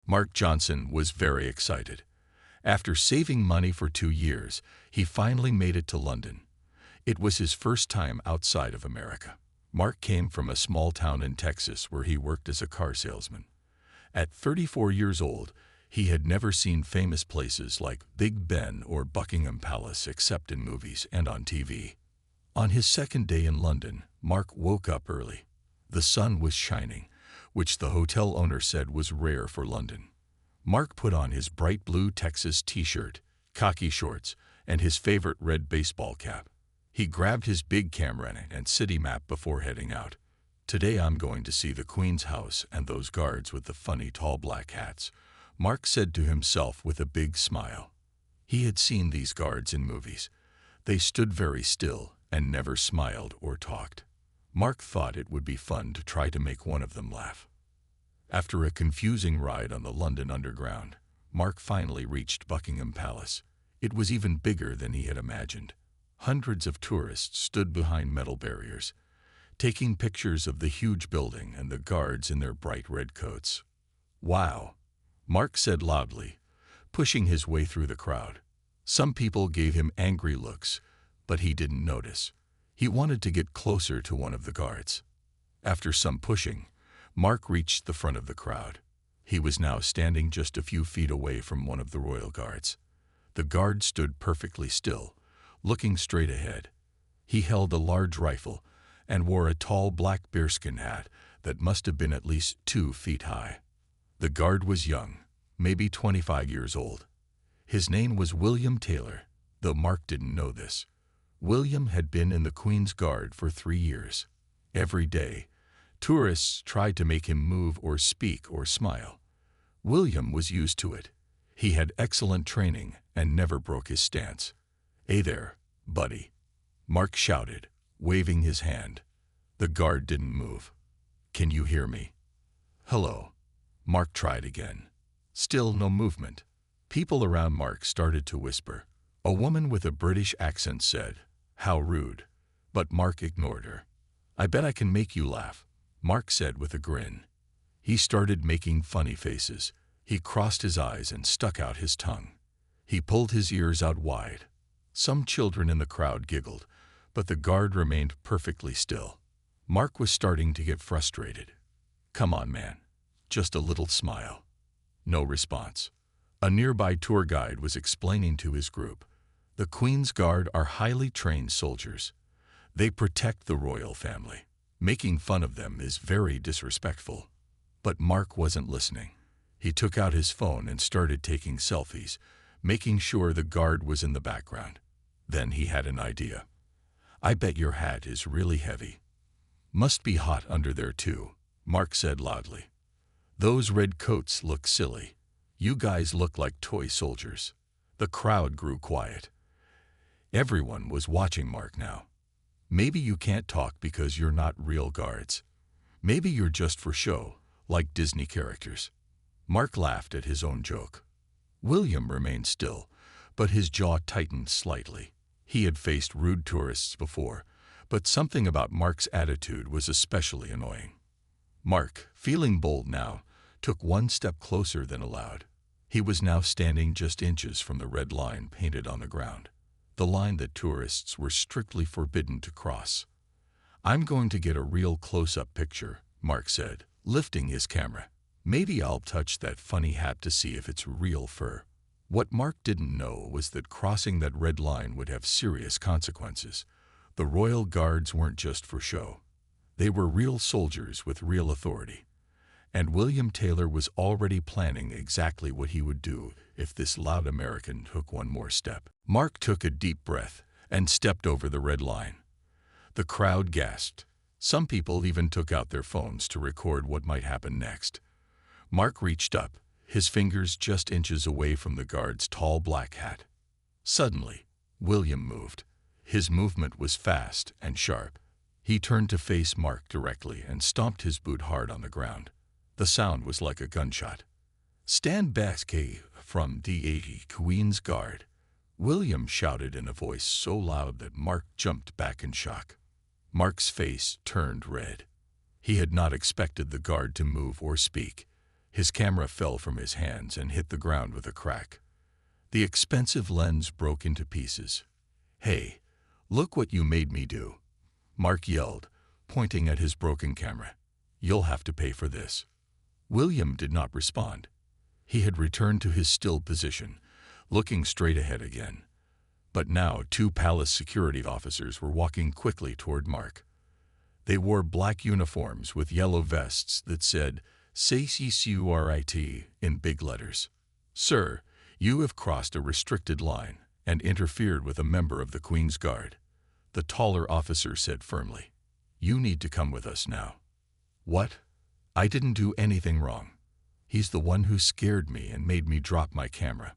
Mark Johnson was very excited. After saving money for 2 years, he finally made it to London. It was his first time outside of America. Mark came from a small town in Texas where he worked as a car salesman. At 34 years old, he had never seen famous places like Big Ben or Buckingham Palace except in movies and on TV. On his second day in London, Mark woke up early. The sun was shining, which the hotel owner said was rare for London. Mark put on his bright blue Texas t-shirt, khaki shorts, and his favorite red baseball cap. He grabbed his big camera and city map before heading out. "Today I'm going to see the Queen's house and those guards with the funny tall black hats," Mark said to himself with a big smile. He had seen these guards in movies. They stood very still and never smiled or talked. Mark thought it would be fun to try to make one of them laugh. After a confusing ride on the London Underground, Mark finally reached Buckingham Palace. It was even bigger than he had imagined. Hundreds of tourists stood behind metal barriers, taking pictures of the huge building and the guards in their bright red coats. "Wow," Mark said loudly, pushing his way through the crowd. Some people gave him angry looks, but he didn't notice. He wanted to get closer to one of the guards. After some pushing, Mark reached the front of the crowd. He was now standing just a few feet away from one of the royal guards. The guard stood perfectly still, looking straight ahead. He held a large rifle and wore a tall black bearskin hat that must have been at least 2 feet high. The guard was young, maybe 25 years old. His name was William Taylor, though Mark didn't know this. William had been in the Queen's Guard for 3 years. Every day, tourists tried to make him move or speak or smile. William was used to it. He had excellent training and never broke his stance. "Hey there, buddy," Mark shouted, waving his hand. The guard didn't move. "Can you hear me?" "Hello." Mark tried again. Still no movement. People around Mark started to whisper. A woman with a British accent said, "How rude." But Mark ignored her. "I bet I can make you laugh," Mark said with a grin. He started making funny faces. He crossed his eyes and stuck out his tongue. He pulled his ears out wide. Some children in the crowd giggled, but the guard remained perfectly still. Mark was starting to get frustrated. "Come on, man. Just a little smile." No response. A nearby tour guide was explaining to his group, "The Queen's Guard are highly trained soldiers. They protect the royal family. Making fun of them is very disrespectful." But Mark wasn't listening. He took out his phone and started taking selfies, making sure the guard was in the background. Then he had an idea. "I bet your hat is really heavy. Must be hot under there too," Mark said loudly. "Those red coats look silly. You guys look like toy soldiers." The crowd grew quiet. Everyone was watching Mark now. "Maybe you can't talk because you're not real guards. Maybe you're just for show, like Disney characters." Mark laughed at his own joke. William remained still, but his jaw tightened slightly. He had faced rude tourists before, but something about Mark's attitude was especially annoying. Mark, feeling bold now, took one step closer than allowed. He was now standing just inches from the red line painted on the ground, the line that tourists were strictly forbidden to cross. "I'm going to get a real close-up picture," Mark said, lifting his camera. "Maybe I'll touch that funny hat to see if it's real fur." What Mark didn't know was that crossing that red line would have serious consequences. The royal guards weren't just for show. They were real soldiers with real authority. And William Taylor was already planning exactly what he would do if this loud American took one more step. Mark took a deep breath and stepped over the red line. The crowd gasped. Some people even took out their phones to record what might happen next. Mark reached up, his fingers just inches away from the guard's tall black hat. Suddenly, William moved. His movement was fast and sharp. He turned to face Mark directly and stomped his boot hard on the ground. The sound was like a gunshot. "Stand back, from the Queen's Guard," William shouted in a voice so loud that Mark jumped back in shock. Mark's face turned red. He had not expected the guard to move or speak. His camera fell from his hands and hit the ground with a crack. The expensive lens broke into pieces. "Hey, look what you made me do," Mark yelled, pointing at his broken camera. "You'll have to pay for this." William did not respond. He had returned to his still position, looking straight ahead again. But now 2 palace security officers were walking quickly toward Mark. They wore black uniforms with yellow vests that said, "CCCURIT" in big letters. "Sir, you have crossed a restricted line and interfered with a member of the Queen's Guard," the taller officer said firmly. "You need to come with us now." "What? I didn't do anything wrong. He's the one who scared me and made me drop my camera,"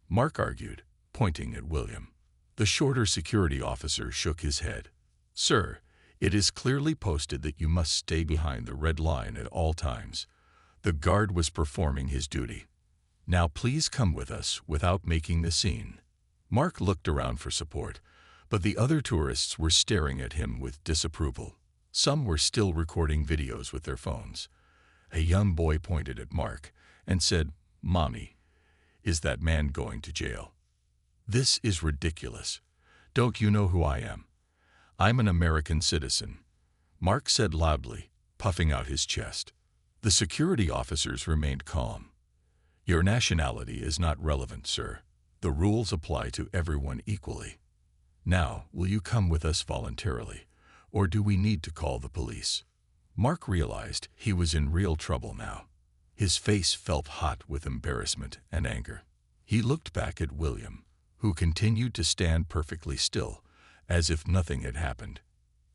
Mark argued, pointing at William. The shorter security officer shook his head. "Sir, it is clearly posted that you must stay behind the red line at all times." The guard was performing his duty. "Now please come with us without making the scene." Mark looked around for support, but the other tourists were staring at him with disapproval. Some were still recording videos with their phones. A young boy pointed at Mark and said, "Mommy, is that man going to jail?" "This is ridiculous. Don't you know who I am? I'm an American citizen," Mark said loudly, puffing out his chest. The security officers remained calm. "Your nationality is not relevant, sir. The rules apply to everyone equally. Now, will you come with us voluntarily, or do we need to call the police?" Mark realized he was in real trouble now. His face felt hot with embarrassment and anger. He looked back at William, who continued to stand perfectly still, as if nothing had happened.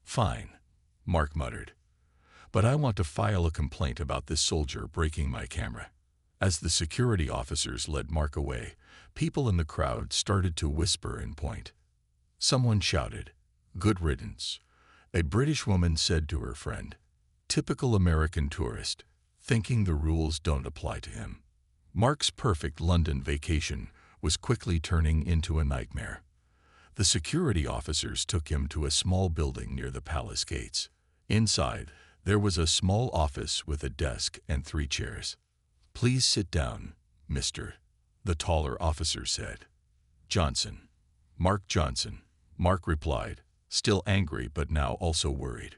"Fine," Mark muttered. "But I want to file a complaint about this soldier breaking my camera." As the security officers led Mark away, people in the crowd started to whisper and point. Someone shouted, "Good riddance." A British woman said to her friend, "Typical American tourist, thinking the rules don't apply to him." Mark's perfect London vacation was quickly turning into a nightmare. The security officers took him to a small building near the palace gates. Inside, there was a small office with a desk and 3 chairs. "Please sit down, mister," the taller officer said. "Johnson. Mark Johnson," Mark replied, still angry but now also worried.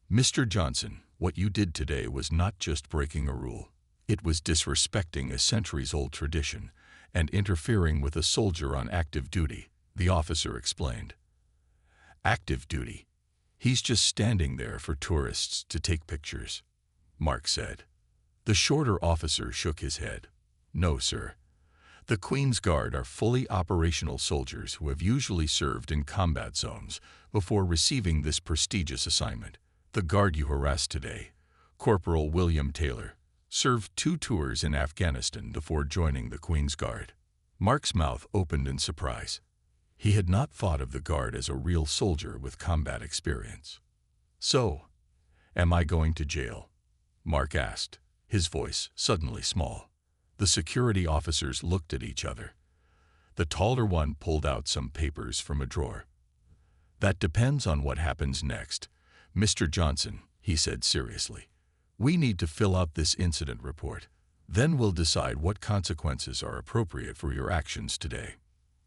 "Mr. Johnson, what you did today was not just breaking a rule. It was disrespecting a centuries-old tradition and interfering with a soldier on active duty," the officer explained. "Active duty? He's just standing there for tourists to take pictures," Mark said. The shorter officer shook his head. "No, sir. The Queen's Guard are fully operational soldiers who have usually served in combat zones before receiving this prestigious assignment. The guard you harassed today, Corporal William Taylor, served 2 tours in Afghanistan before joining the Queen's Guard." Mark's mouth opened in surprise. He had not thought of the guard as a real soldier with combat experience. "So, am I going to jail?" Mark asked, his voice suddenly small. The security officers looked at each other. The taller one pulled out some papers from a drawer. "That depends on what happens next, Mr. Johnson," he said seriously. "We need to fill out this incident report. Then we'll decide what consequences are appropriate for your actions today."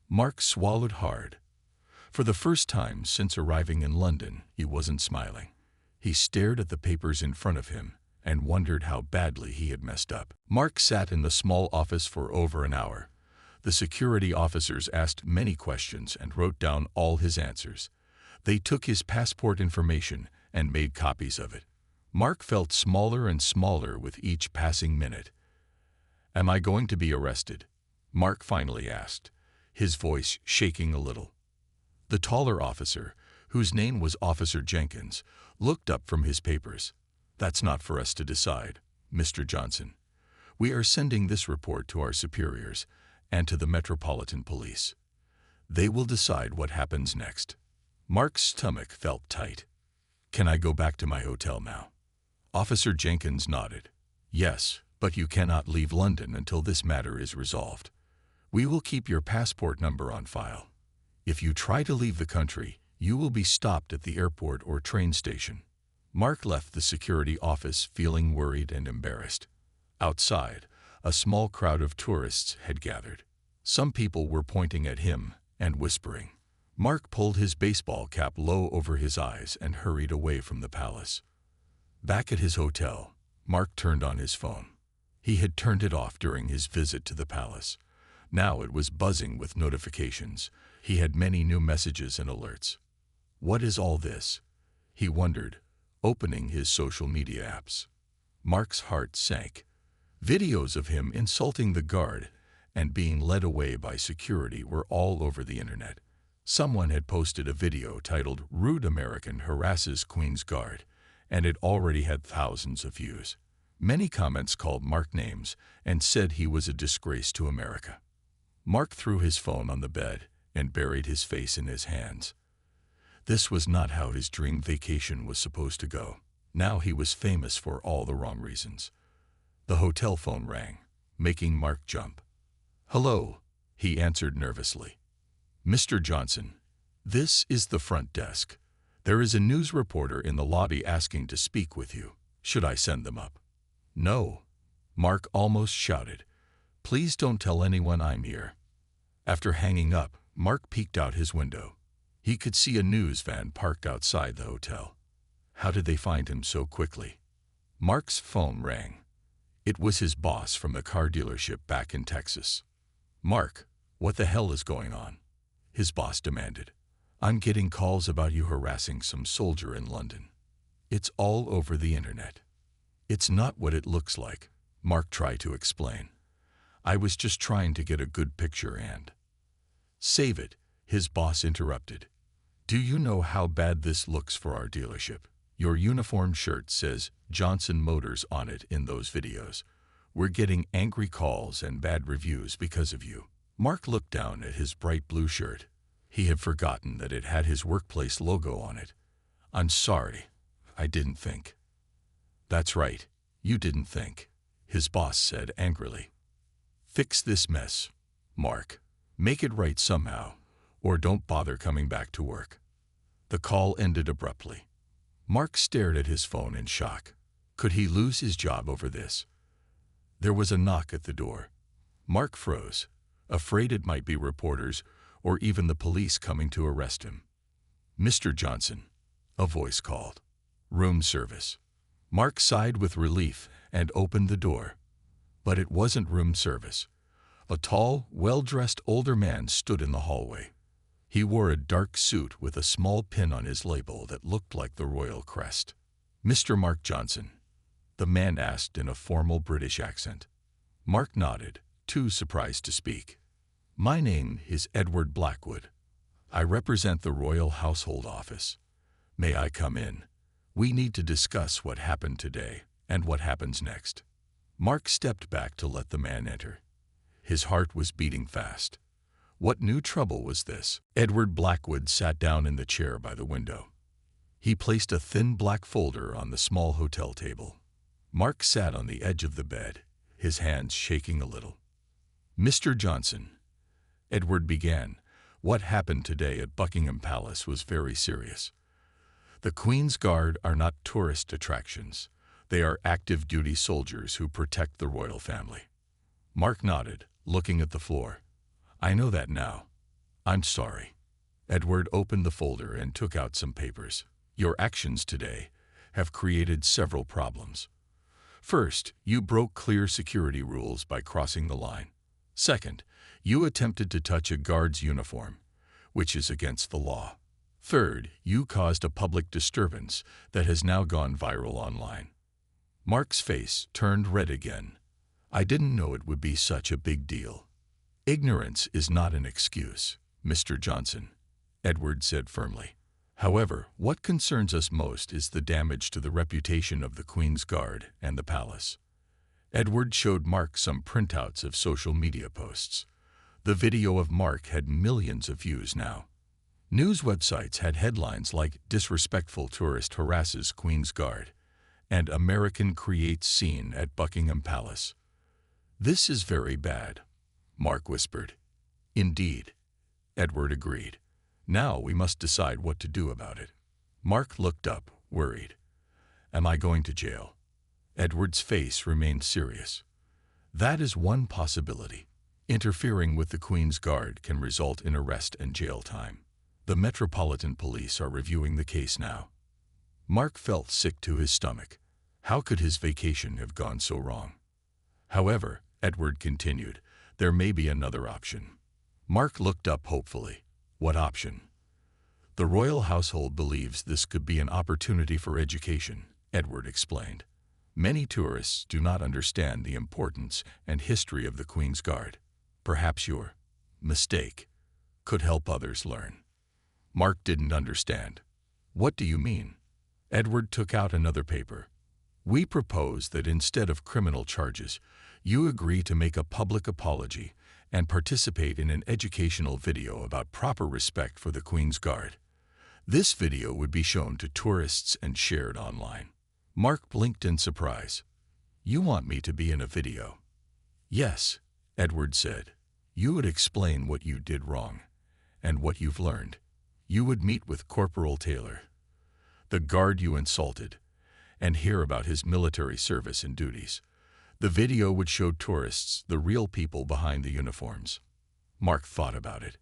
Mark swallowed hard. For the first time since arriving in London, he wasn't smiling. He stared at the papers in front of him and wondered how badly he had messed up. Mark sat in the small office for over an hour. The security officers asked many questions and wrote down all his answers. They took his passport information and made copies of it. Mark felt smaller and smaller with each passing minute. "Am I going to be arrested?" Mark finally asked, his voice shaking a little. The taller officer, whose name was Officer Jenkins, looked up from his papers. "That's not for us to decide, Mr. Johnson. We are sending this report to our superiors and to the Metropolitan Police. They will decide what happens next." Mark's stomach felt tight. "Can I go back to my hotel now?" Officer Jenkins nodded. "Yes, but you cannot leave London until this matter is resolved. We will keep your passport number on file. If you try to leave the country, you will be stopped at the airport or train station." Mark left the security office feeling worried and embarrassed. Outside, a small crowd of tourists had gathered. Some people were pointing at him and whispering. Mark pulled his baseball cap low over his eyes and hurried away from the palace. Back at his hotel, Mark turned on his phone. He had turned it off during his visit to the palace. Now it was buzzing with notifications. He had many new messages and alerts. What is all this? He wondered, opening his social media apps. Mark's heart sank. Videos of him insulting the guard and being led away by security were all over the internet. Someone had posted a video titled "Rude American Harasses Queen's Guard," and it already had thousands of views. Many comments called Mark names and said he was a disgrace to America. Mark threw his phone on the bed and buried his face in his hands. This was not how his dream vacation was supposed to go. Now he was famous for all the wrong reasons. The hotel phone rang, making Mark jump. "Hello," he answered nervously. "Mr. Johnson, this is the front desk. There is a news reporter in the lobby asking to speak with you. Should I send them up?" "No," Mark almost shouted. "Please don't tell anyone I'm here." After hanging up, Mark peeked out his window. He could see a news van parked outside the hotel. How did they find him so quickly? Mark's phone rang. It was his boss from the car dealership back in Texas. "Mark, what the hell is going on?" his boss demanded. "I'm getting calls about you harassing some soldier in London. It's all over the internet." "It's not what it looks like," Mark tried to explain. "I was just trying to get a good picture and—" "Save it," his boss interrupted. "Do you know how bad this looks for our dealership? Your uniform shirt says Johnson Motors on it in those videos. We're getting angry calls and bad reviews because of you." Mark looked down at his bright blue shirt. He had forgotten that it had his workplace logo on it. "I'm sorry. I didn't think." "That's right. You didn't think," his boss said angrily. "Fix this mess, Mark. Make it right somehow, or don't bother coming back to work." The call ended abruptly. Mark stared at his phone in shock. Could he lose his job over this? There was a knock at the door. Mark froze, afraid it might be reporters or even the police coming to arrest him. "Mr. Johnson," a voice called. "Room service." Mark sighed with relief and opened the door. But it wasn't room service. A tall, well-dressed older man stood in the hallway. He wore a dark suit with a small pin on his label that looked like the royal crest. "Mr. Mark Johnson?" the man asked in a formal British accent. Mark nodded, too surprised to speak. "My name is Edward Blackwood. I represent the Royal Household Office. May I come in? We need to discuss what happened today and what happens next." Mark stepped back to let the man enter. His heart was beating fast. What new trouble was this? Edward Blackwood sat down in the chair by the window. He placed a thin black folder on the small hotel table. Mark sat on the edge of the bed, his hands shaking a little. "Mr. Johnson," Edward began, "what happened today at Buckingham Palace was very serious. The Queen's Guard are not tourist attractions. They are active duty soldiers who protect the royal family." Mark nodded, looking at the floor. "I know that now. I'm sorry." Edward opened the folder and took out some papers. "Your actions today have created several problems. First, you broke clear security rules by crossing the line. Second, you attempted to touch a guard's uniform, which is against the law. Third, you caused a public disturbance that has now gone viral online." Mark's face turned red again. "I didn't know it would be such a big deal." "Ignorance is not an excuse, Mr. Johnson," Edward said firmly. "However, what concerns us most is the damage to the reputation of the Queen's Guard and the palace." Edward showed Mark some printouts of social media posts. The video of Mark had millions of views now. News websites had headlines like "Disrespectful Tourist Harasses Queen's Guard" and "American Creates Scene at Buckingham Palace." "This is very bad," Mark whispered. "Indeed," Edward agreed. "Now we must decide what to do about it." Mark looked up, worried. "Am I going to jail?" Edward's face remained serious. That is one possibility. Interfering with the Queen's Guard can result in arrest and jail time. The Metropolitan Police are reviewing the case now. Mark felt sick to his stomach. How could his vacation have gone so wrong? However, Edward continued, there may be another option. Mark looked up hopefully. What option? The royal household believes this could be an opportunity for education, Edward explained. Many tourists do not understand the importance and history of the Queen's Guard. Perhaps your mistake could help others learn. Mark didn't understand. What do you mean? Edward took out another paper. We propose that instead of criminal charges, you agree to make a public apology and participate in an educational video about proper respect for the Queen's Guard. This video would be shown to tourists and shared online. Mark blinked in surprise. You want me to be in a video? Yes, Edward said. You would explain what you did wrong and what you've learned. You would meet with Corporal Taylor, the guard you insulted, and hear about his military service and duties. The video would show tourists the real people behind the uniforms. Mark thought about it.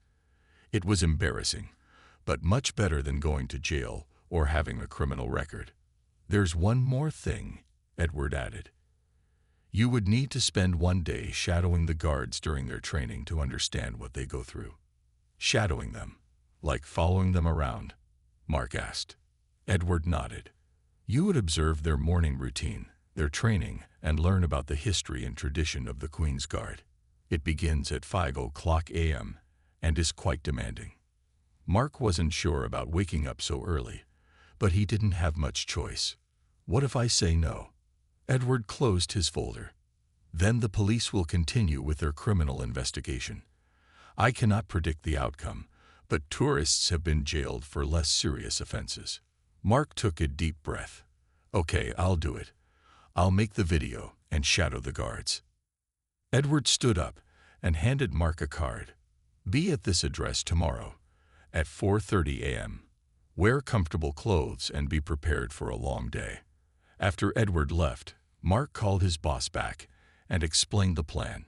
It was embarrassing, but much better than going to jail or having a criminal record. There's one more thing, Edward added. You would need to spend one day shadowing the guards during their training to understand what they go through. Shadowing them, like following them around? Mark asked. Edward nodded. You would observe their morning routine, their training, and learn about the history and tradition of the Queen's Guard. It begins at 5:00 a.m. and is quite demanding. Mark wasn't sure about waking up so early, but he didn't have much choice. What if I say no? Edward closed his folder. Then the police will continue with their criminal investigation. I cannot predict the outcome, but tourists have been jailed for less serious offenses. Mark took a deep breath. Okay, I'll do it. I'll make the video and shadow the guards. Edward stood up and handed Mark a card. Be at this address tomorrow at 4:30 a.m. Wear comfortable clothes and be prepared for a long day. After Edward left, Mark called his boss back and explained the plan.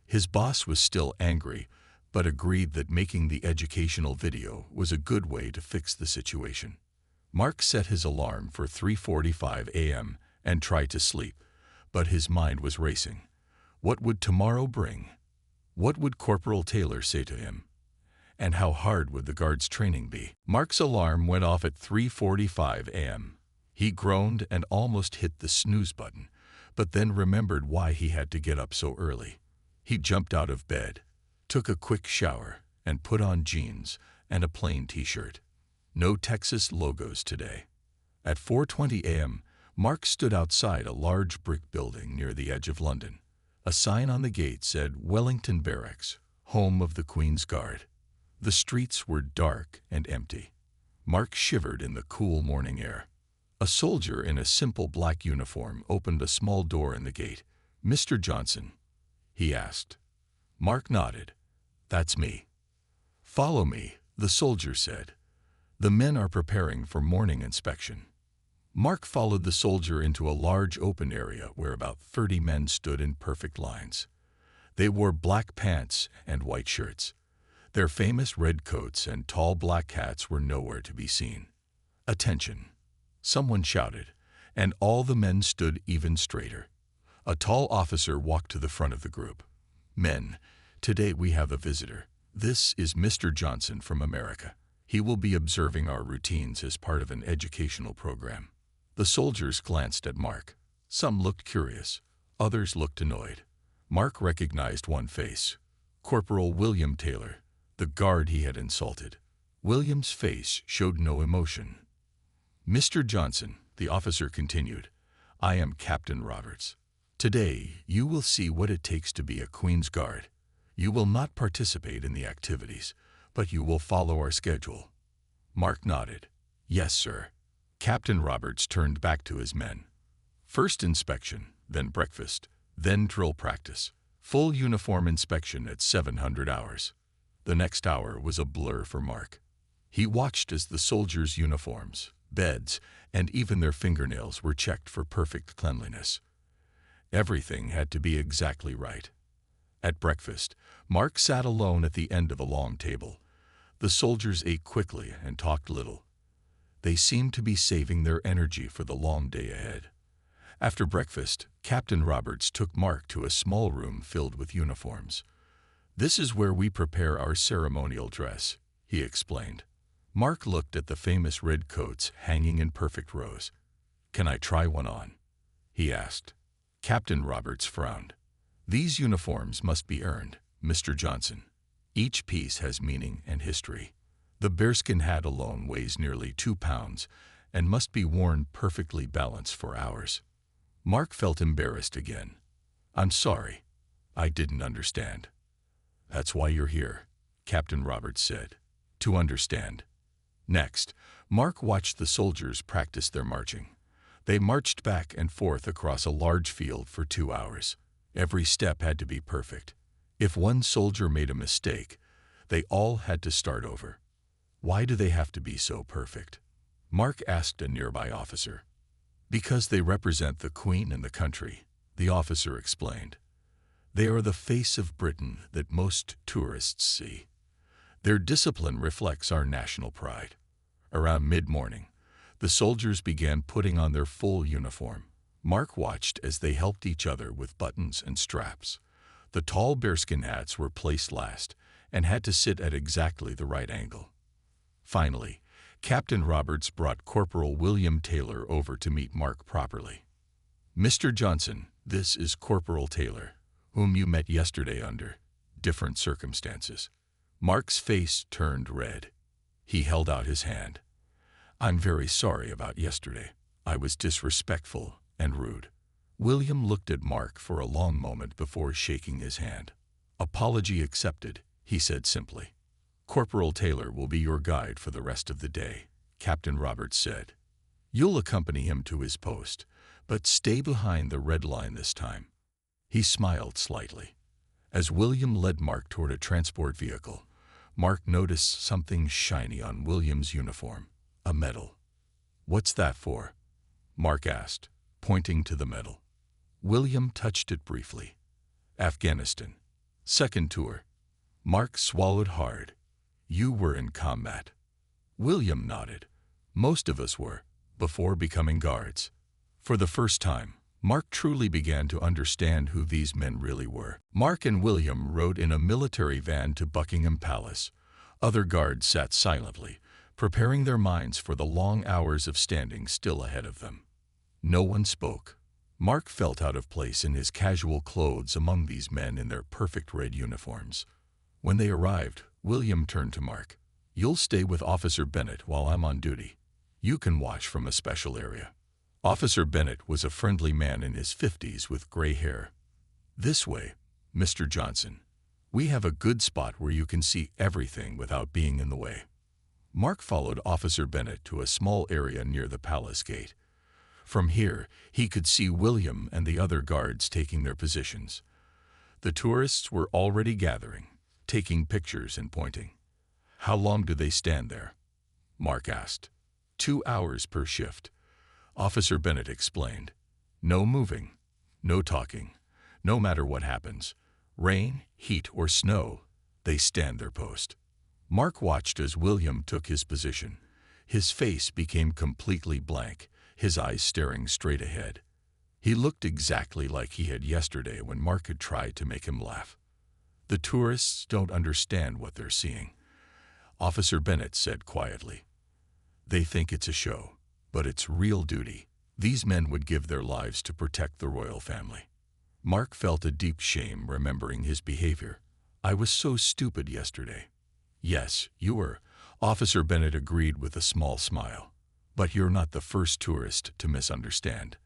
His boss was still angry, but agreed that making the educational video was a good way to fix the situation. Mark set his alarm for 3:45 a.m. and tried to sleep, but his mind was racing. What would tomorrow bring? What would Corporal Taylor say to him? And how hard would the guards' training be? Mark's alarm went off at 3:45 a.m. He groaned and almost hit the snooze button, but then remembered why he had to get up so early. He jumped out of bed, took a quick shower, and put on jeans and a plain t-shirt. No Texas logos today. At 4:20 a.m., Mark stood outside a large brick building near the edge of London. A sign on the gate said Wellington Barracks, home of the Queen's Guard. The streets were dark and empty. Mark shivered in the cool morning air. A soldier in a simple black uniform opened a small door in the gate. Mr. Johnson, he asked. Mark nodded. That's me. Follow me, the soldier said. The men are preparing for morning inspection. Mark followed the soldier into a large open area where about 30 men stood in perfect lines. They wore black pants and white shirts. Their famous red coats and tall black hats were nowhere to be seen. Attention! Someone shouted, and all the men stood even straighter. A tall officer walked to the front of the group. Men, today we have a visitor. This is Mr. Johnson from America. He will be observing our routines as part of an educational program. The soldiers glanced at Mark. Some looked curious. Others looked annoyed. Mark recognized one face. Corporal William Taylor, the guard he had insulted. William's face showed no emotion. Mr. Johnson, the officer continued, I am Captain Roberts. Today, you will see what it takes to be a Queen's Guard. You will not participate in the activities, but you will follow our schedule. Mark nodded. Yes, sir. Captain Roberts turned back to his men. First inspection, then breakfast, then drill practice. Full uniform inspection at 700 hours. The next hour was a blur for Mark. He watched as the soldiers' uniforms, beds, and even their fingernails were checked for perfect cleanliness. Everything had to be exactly right. At breakfast, Mark sat alone at the end of a long table. The soldiers ate quickly and talked little. They seemed to be saving their energy for the long day ahead. After breakfast, Captain Roberts took Mark to a small room filled with uniforms. "This is where we prepare our ceremonial dress," he explained. Mark looked at the famous red coats hanging in perfect rows. "Can I try one on?" he asked. Captain Roberts frowned. "These uniforms must be earned, Mr. Johnson. Each piece has meaning and history. The bearskin hat alone weighs nearly 2 pounds and must be worn perfectly balanced for hours." Mark felt embarrassed again. "I'm sorry. I didn't understand." "That's why you're here," Captain Roberts said. "To understand." Next, Mark watched the soldiers practice their marching. They marched back and forth across a large field for 2 hours. Every step had to be perfect. If one soldier made a mistake, they all had to start over. "Why do they have to be so perfect?" Mark asked a nearby officer. "Because they represent the Queen and the country," the officer explained. "They are the face of Britain that most tourists see. Their discipline reflects our national pride." Around mid-morning, the soldiers began putting on their full uniform. Mark watched as they helped each other with buttons and straps. The tall bearskin hats were placed last and had to sit at exactly the right angle. Finally, Captain Roberts brought Corporal William Taylor over to meet Mark properly. "Mr. Johnson, this is Corporal Taylor, whom you met yesterday under different circumstances." Mark's face turned red. He held out his hand. "I'm very sorry about yesterday. I was disrespectful and rude." William looked at Mark for a long moment before shaking his hand. "Apology accepted," he said simply. "Corporal Taylor will be your guide for the rest of the day," Captain Roberts said. "You'll accompany him to his post, but stay behind the red line this time." He smiled slightly. As William led Mark toward a transport vehicle, Mark noticed something shiny on William's uniform, a medal. "What's that for?" Mark asked, pointing to the medal. William touched it briefly. "Afghanistan. Second tour." Mark swallowed hard. "You were in combat." William nodded. "Most of us were, before becoming guards." For the first time, Mark truly began to understand who these men really were. Mark and William rode in a military van to Buckingham Palace. Other guards sat silently, preparing their minds for the long hours of standing still ahead of them. No one spoke. Mark felt out of place in his casual clothes among these men in their perfect red uniforms. When they arrived, William turned to Mark. "You'll stay with Officer Bennett while I'm on duty. You can watch from a special area." Officer Bennett was a friendly man in his 50s with gray hair. "This way, Mr. Johnson. We have a good spot where you can see everything without being in the way." Mark followed Officer Bennett to a small area near the palace gate. From here, he could see William and the other guards taking their positions. The tourists were already gathering, taking pictures and pointing. "How long do they stand there?" Mark asked. 2 hours per shift," Officer Bennett explained. "No moving, no talking. No matter what happens, rain, heat, or snow, they stand their post." Mark watched as William took his position. His face became completely blank, his eyes staring straight ahead. He looked exactly like he had yesterday when Mark had tried to make him laugh. "The tourists don't understand what they're seeing," Officer Bennett said quietly. "They think it's a show, but it's real duty. These men would give their lives to protect the royal family." Mark felt a deep shame remembering his behavior. "I was so stupid yesterday." "Yes, you were," Officer Bennett agreed with a small smile. "But you're not the first tourist to misunderstand.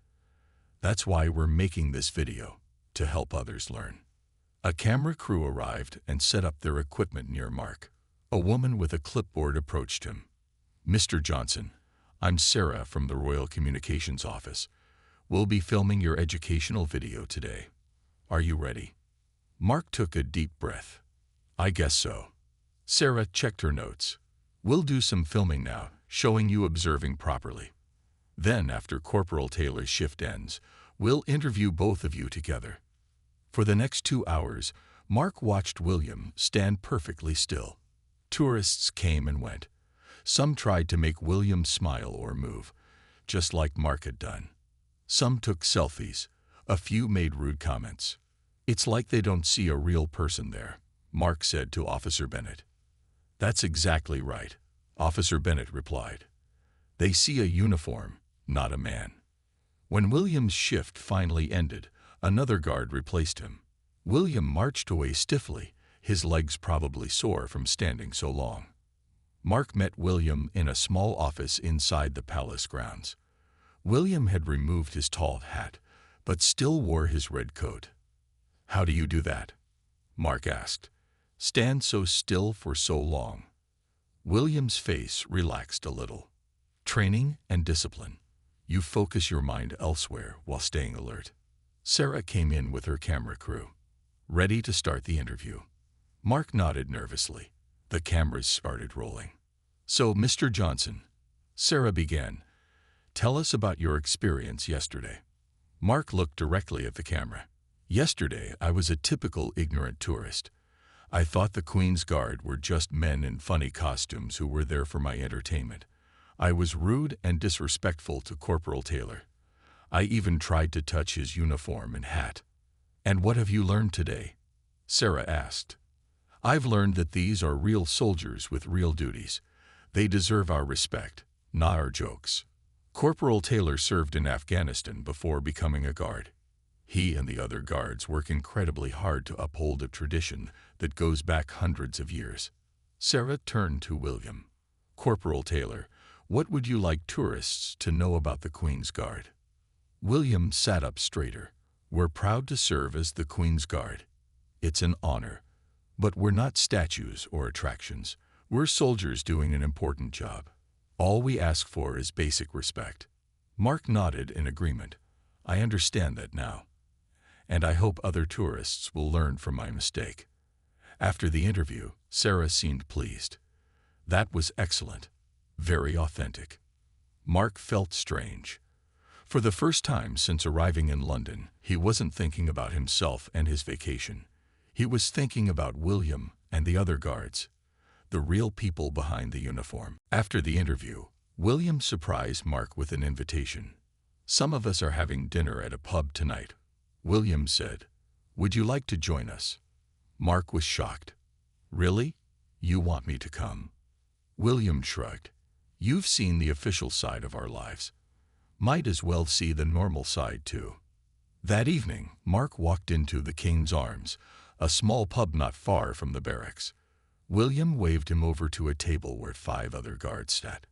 That's why we're making this video, to help others learn." A camera crew arrived and set up their equipment near Mark. A woman with a clipboard approached him. "Mr. Johnson, I'm Sarah from the Royal Communications Office. We'll be filming your educational video today. Are you ready?" Mark took a deep breath. "I guess so." Sarah checked her notes. "We'll do some filming now," showing you observing properly. Then, after Corporal Taylor's shift ends, we'll interview both of you together. For the next 2 hours, Mark watched William stand perfectly still. Tourists came and went. Some tried to make William smile or move, just like Mark had done. Some took selfies. A few made rude comments. "It's like they don't see a real person there," Mark said to Officer Bennett. "That's exactly right," Officer Bennett replied. "They see a uniform, not a man." When William's shift finally ended, another guard replaced him. William marched away stiffly, his legs probably sore from standing so long. Mark met William in a small office inside the palace grounds. William had removed his tall hat, but still wore his red coat. "How do you do that?" Mark asked. "Stand so still for so long?" William's face relaxed a little. "Training and discipline. You focus your mind elsewhere while staying alert." Sarah came in with her camera crew, ready to start the interview. Mark nodded nervously. The cameras started rolling. "So, Mr. Johnson," Sarah began, "tell us about your experience yesterday." Mark looked directly at the camera. "Yesterday, I was a typical ignorant tourist. I thought the Queen's Guard were just men in funny costumes who were there for my entertainment. I was rude and disrespectful to Corporal Taylor. I even tried to touch his uniform and hat." "And what have you learned today?" Sarah asked. "I've learned that these are real soldiers with real duties. They deserve our respect, not our jokes. Corporal Taylor served in Afghanistan before becoming a guard. He and the other guards work incredibly hard to uphold a tradition that goes back hundreds of years." Sarah turned to William. "Corporal Taylor, what would you like tourists to know about the Queen's Guard?" William sat up straighter. "We're proud to serve as the Queen's Guard. It's an honor. But we're not statues or attractions. We're soldiers doing an important job. All we ask for is basic respect." Mark nodded in agreement. "I understand that now. And I hope other tourists will learn from my mistake." After the interview, Sarah seemed pleased. "That was excellent. Very authentic." Mark felt strange. For the first time since arriving in London, he wasn't thinking about himself and his vacation. He was thinking about William and the other guards, the real people behind the uniform. After the interview, William surprised Mark with an invitation. "Some of us are having dinner at a pub tonight," William said. "Would you like to join us?" Mark was shocked. "Really? You want me to come?" William shrugged. "You've seen the official side of our lives. Might as well see the normal side too." That evening, Mark walked into the King's Arms, a small pub not far from the barracks. William waved him over to a table where 5 other guards sat.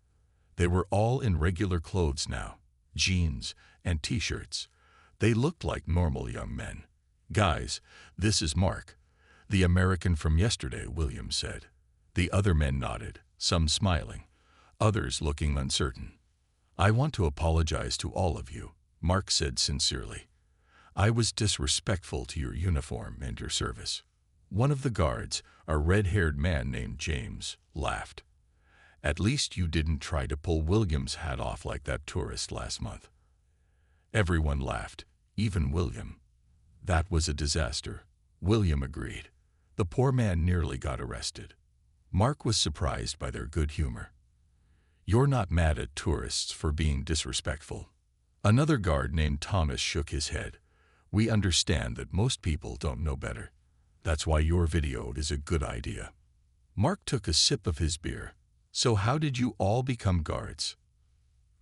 They were all in regular clothes now, jeans and t-shirts. They looked like normal young men. "Guys, this is Mark, the American from yesterday," William said. The other men nodded, some smiling, others looking uncertain. "I want to apologize to all of you," Mark said sincerely. "I was disrespectful to your uniform and your service." One of the guards, a red-haired man named James, laughed. "At least you didn't try to pull William's hat off like that tourist last month." Everyone laughed, even William. "That was a disaster," William agreed. "The poor man nearly got arrested." Mark was surprised by their good humor. "You're not mad at tourists for being disrespectful?" Another guard named Thomas shook his head. "We understand that most people don't know better. That's why your video is a good idea." Mark took a sip of his beer. "So how did you all become guards?"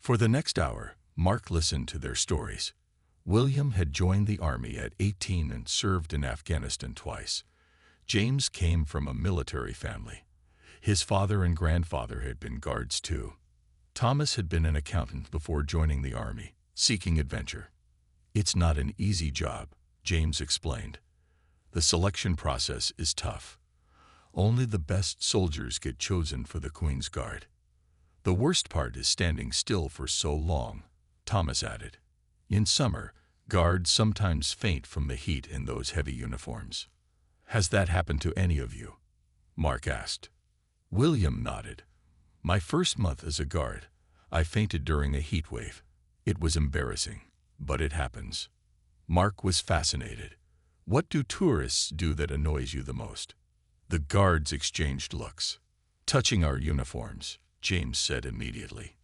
For the next hour, Mark listened to their stories. William had joined the army at 18 and served in Afghanistan twice. James came from a military family. His father and grandfather had been guards too. Thomas had been an accountant before joining the army, seeking adventure. "It's not an easy job," James explained. "The selection process is tough. Only the best soldiers get chosen for the Queen's Guard. The worst part is standing still for so long," Thomas added. "In summer, guards sometimes faint from the heat in those heavy uniforms." "Has that happened to any of you?" Mark asked. William nodded. My first month as a guard, I fainted during a heat wave. It was embarrassing, but it happens. Mark was fascinated. What do tourists do that annoys you the most? The guards exchanged looks. Touching our uniforms, James said immediately.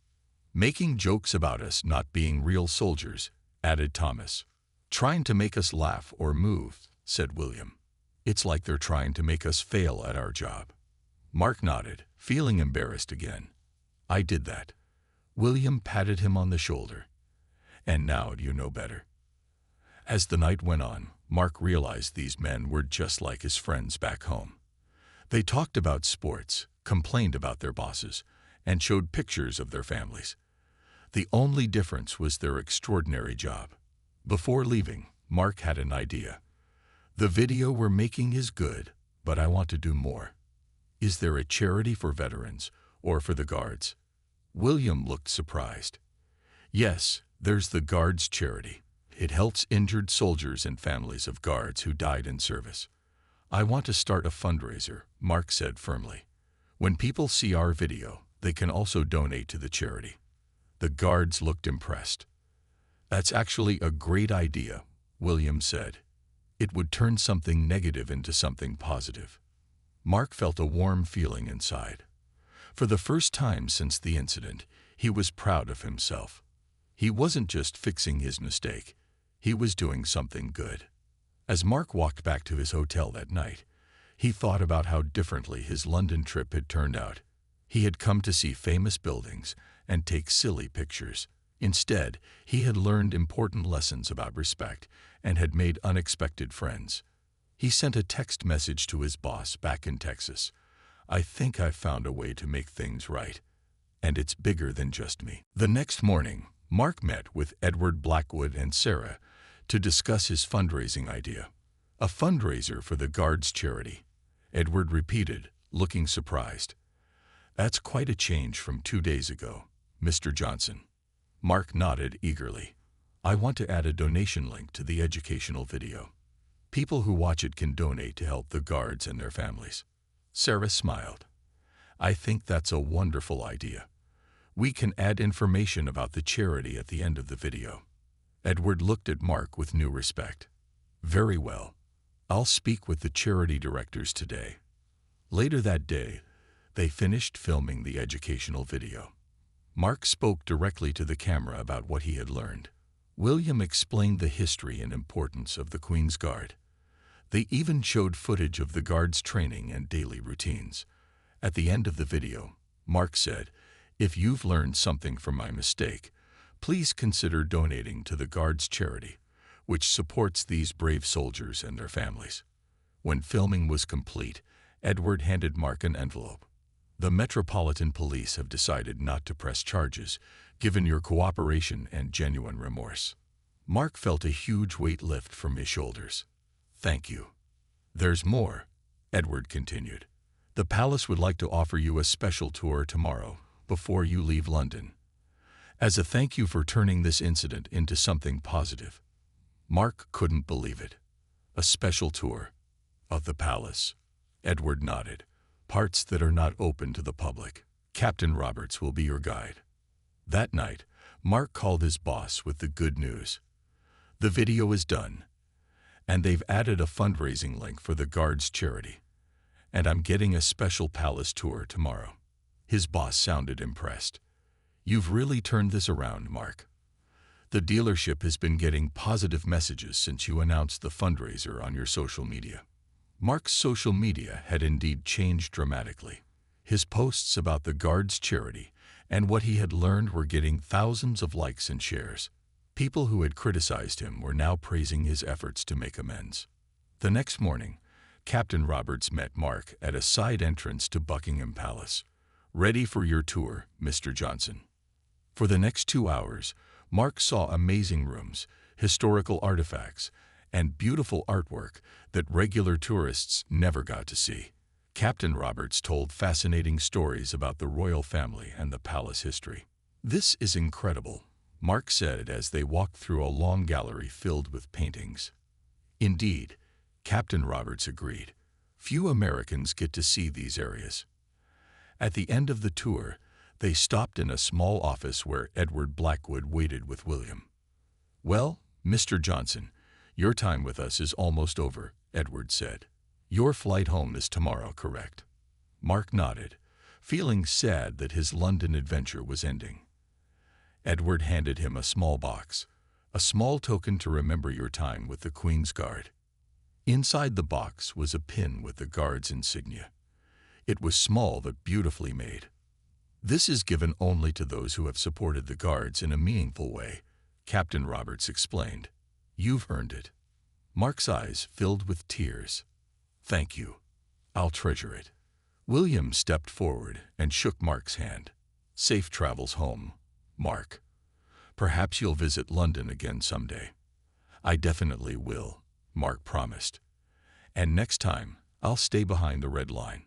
Making jokes about us not being real soldiers, added Thomas. Trying to make us laugh or move, said William. It's like they're trying to make us fail at our job. Mark nodded, feeling embarrassed again. I did that. William patted him on the shoulder. And now you know better. As the night went on, Mark realized these men were just like his friends back home. They talked about sports, complained about their bosses, and showed pictures of their families. The only difference was their extraordinary job. Before leaving, Mark had an idea. The video we're making is good, but I want to do more. Is there a charity for veterans or for the guards? William looked surprised. Yes, there's the Guards Charity. It helps injured soldiers and families of guards who died in service. I want to start a fundraiser, Mark said firmly. When people see our video, they can also donate to the charity. The guards looked impressed. That's actually a great idea, William said. It would turn something negative into something positive. Mark felt a warm feeling inside. For the first time since the incident, he was proud of himself. He wasn't just fixing his mistake. He was doing something good. As Mark walked back to his hotel that night, he thought about how differently his London trip had turned out. He had come to see famous buildings and take silly pictures. Instead, he had learned important lessons about respect and had made unexpected friends. He sent a text message to his boss back in Texas. I think I've found a way to make things right. And it's bigger than just me. The next morning, Mark met with Edward Blackwood and Sarah to discuss his fundraising idea. A fundraiser for the Guards Charity. Edward repeated, looking surprised. That's quite a change from 2 days ago, Mr. Johnson. Mark nodded eagerly. I want to add a donation link to the educational video. People who watch it can donate to help the guards and their families. Sarah smiled. I think that's a wonderful idea. We can add information about the charity at the end of the video. Edward looked at Mark with new respect. Very well. I'll speak with the charity directors today. Later that day, they finished filming the educational video. Mark spoke directly to the camera about what he had learned. William explained the history and importance of the Queen's Guard. They even showed footage of the Guards' training and daily routines. At the end of the video, Mark said, if you've learned something from my mistake, please consider donating to the Guards Charity, which supports these brave soldiers and their families. When filming was complete, Edward handed Mark an envelope. The Metropolitan Police have decided not to press charges, given your cooperation and genuine remorse. Mark felt a huge weight lift from his shoulders. Thank you. There's more, Edward continued. The palace would like to offer you a special tour tomorrow, before you leave London. As a thank you for turning this incident into something positive. Mark couldn't believe it. A special tour of the palace. Edward nodded. Parts that are not open to the public. Captain Roberts will be your guide. That night, Mark called his boss with the good news. The video is done, and they've added a fundraising link for the Guards Charity. And I'm getting a special palace tour tomorrow. His boss sounded impressed. You've really turned this around, Mark. The dealership has been getting positive messages since you announced the fundraiser on your social media. Mark's social media had indeed changed dramatically. His posts about the Guards Charity and what he had learned were getting thousands of likes and shares. People who had criticized him were now praising his efforts to make amends. The next morning, Captain Roberts met Mark at a side entrance to Buckingham Palace. Ready for your tour, Mr. Johnson. For the next 2 hours, Mark saw amazing rooms, historical artifacts, and beautiful artwork that regular tourists never got to see. Captain Roberts told fascinating stories about the royal family and the palace history. This is incredible, Mark said as they walked through a long gallery filled with paintings. Indeed, Captain Roberts agreed. Few Americans get to see these areas. At the end of the tour, They stopped in a small office where Edward Blackwood waited with William. "Well, Mr. Johnson, your time with us is almost over," Edward said. "Your flight home is tomorrow, correct?" Mark nodded, feeling sad that his London adventure was ending. Edward handed him a small box, a small token to remember your time with the Queen's Guard. Inside the box was a pin with the Guard's insignia. It was small but beautifully made. "This is given only to those who have supported the Guards in a meaningful way," Captain Roberts explained. "You've earned it." Mark's eyes filled with tears. "Thank you. I'll treasure it." William stepped forward and shook Mark's hand. "Safe travels home, Mark. Perhaps you'll visit London again someday." "I definitely will," Mark promised. "And next time, I'll stay behind the red line."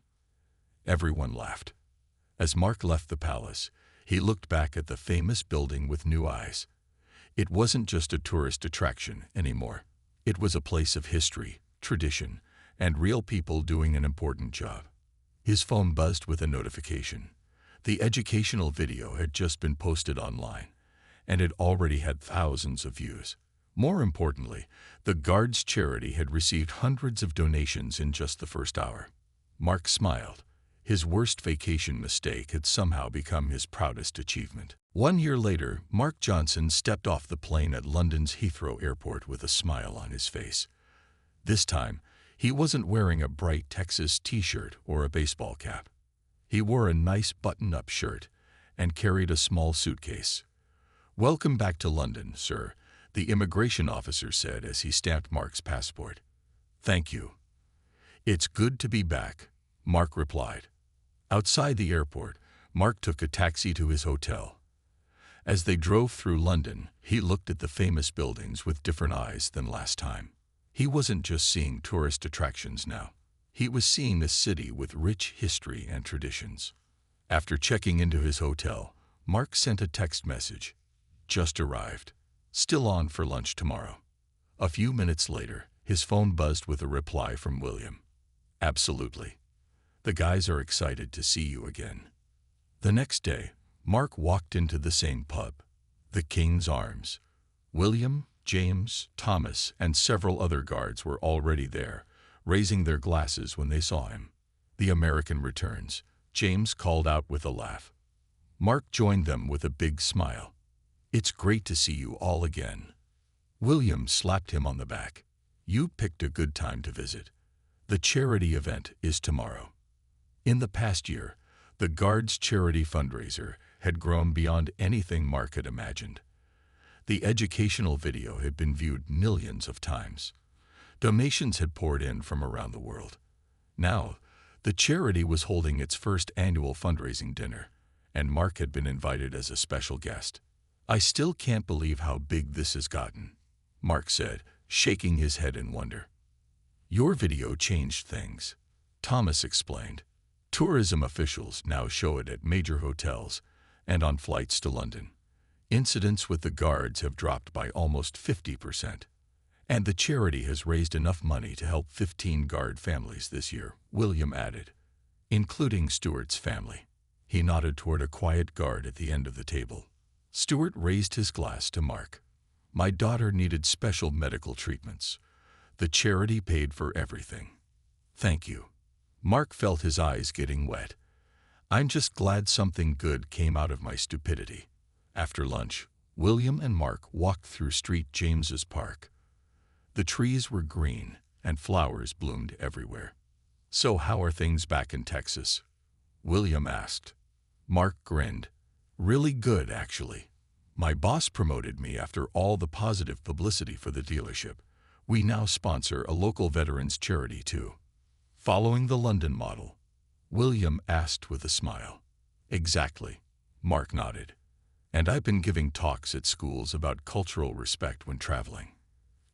Everyone laughed. As Mark left the palace, he looked back at the famous building with new eyes. It wasn't just a tourist attraction anymore. It was a place of history, tradition, and real people doing an important job. His phone buzzed with a notification. The educational video had just been posted online, and it already had thousands of views. More importantly, the Guards' charity had received hundreds of donations in just the first hour. Mark smiled. His worst vacation mistake had somehow become his proudest achievement. 1 year later, Mark Johnson stepped off the plane at London's Heathrow Airport with a smile on his face. This time, he wasn't wearing a bright Texas t-shirt or a baseball cap. He wore a nice button-up shirt and carried a small suitcase. "Welcome back to London, sir," the immigration officer said as he stamped Mark's passport. "Thank you." "It's good to be back," Mark replied. Outside the airport, Mark took a taxi to his hotel. As they drove through London, he looked at the famous buildings with different eyes than last time. He wasn't just seeing tourist attractions now. He was seeing a city with rich history and traditions. After checking into his hotel, Mark sent a text message. "Just arrived. Still on for lunch tomorrow." A few minutes later, his phone buzzed with a reply from William. "Absolutely. The guys are excited to see you again." The next day, Mark walked into the same pub, the King's Arms. William, James, Thomas, and several other guards were already there, raising their glasses when they saw him. "The American returns," James called out with a laugh. Mark joined them with a big smile. "It's great to see you all again." William slapped him on the back. "You picked a good time to visit. The charity event is tomorrow." In the past year, the Guards' charity fundraiser had grown beyond anything Mark had imagined. The educational video had been viewed millions of times. Donations had poured in from around the world. Now, the charity was holding its first annual fundraising dinner, and Mark had been invited as a special guest. "I still can't believe how big this has gotten," Mark said, shaking his head in wonder. "Your video changed things," Thomas explained. "Tourism officials now show it at major hotels and on flights to London. Incidents with the Guards have dropped by almost 50%. And the charity has raised enough money to help 15 Guard families this year," William added, "including Stuart's family." He nodded toward a quiet guard at the end of the table. Stuart raised his glass to Mark. "My daughter needed special medical treatments. The charity paid for everything. Thank you." Mark felt his eyes getting wet. "I'm just glad something good came out of my stupidity." After lunch, William and Mark walked through St. James's Park. The trees were green and flowers bloomed everywhere. "So how are things back in Texas?" William asked. Mark grinned. "Really good, actually. My boss promoted me after all the positive publicity for the dealership. We now sponsor a local veterans charity too." "Following the London model?" William asked with a smile. "Exactly," Mark nodded. "And I've been giving talks at schools about cultural respect when traveling.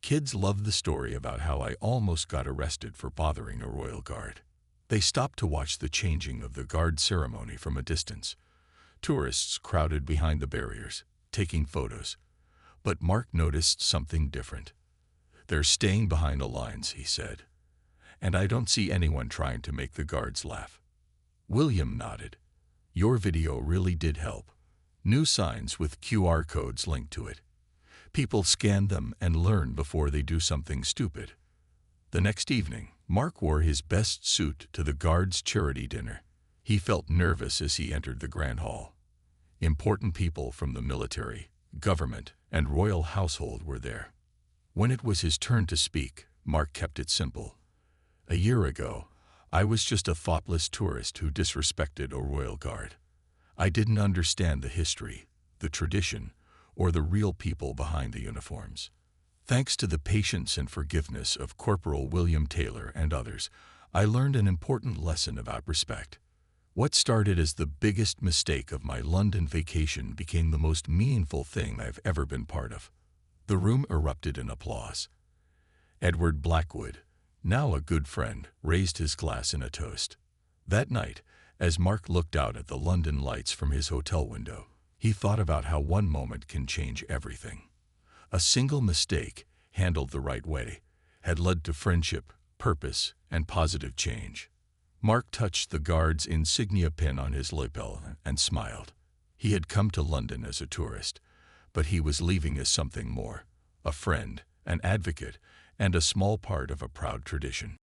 Kids love the story about how I almost got arrested for bothering a royal guard. They stopped to watch the changing of the guard ceremony from a distance. Tourists crowded behind the barriers, taking photos. But Mark noticed something different. "They're staying behind the lines," he said. "And I don't see anyone trying to make the guards laugh." William nodded. Your video really did help. New signs with QR codes linked to it. People scan them and learn before they do something stupid. The next evening, Mark wore his best suit to the Guards' charity dinner. He felt nervous as he entered the Grand Hall. Important people from the military, government, and royal household were there. When it was his turn to speak, Mark kept it simple. A year ago, I was just a thoughtless tourist who disrespected a royal guard. I didn't understand the history, the tradition, or the real people behind the uniforms. Thanks to the patience and forgiveness of Corporal William Taylor and others, I learned an important lesson about respect. What started as the biggest mistake of my London vacation became the most meaningful thing I've ever been part of. The room erupted in applause. Edward Blackwood, now a good friend, raised his glass in a toast. That night, as Mark looked out at the London lights from his hotel window, he thought about how one moment can change everything. A single mistake, handled the right way, had led to friendship, purpose, and positive change. Mark touched the guard's insignia pin on his lapel and smiled. He had come to London as a tourist, but he was leaving as something more, a friend, an advocate, and a small part of a proud tradition.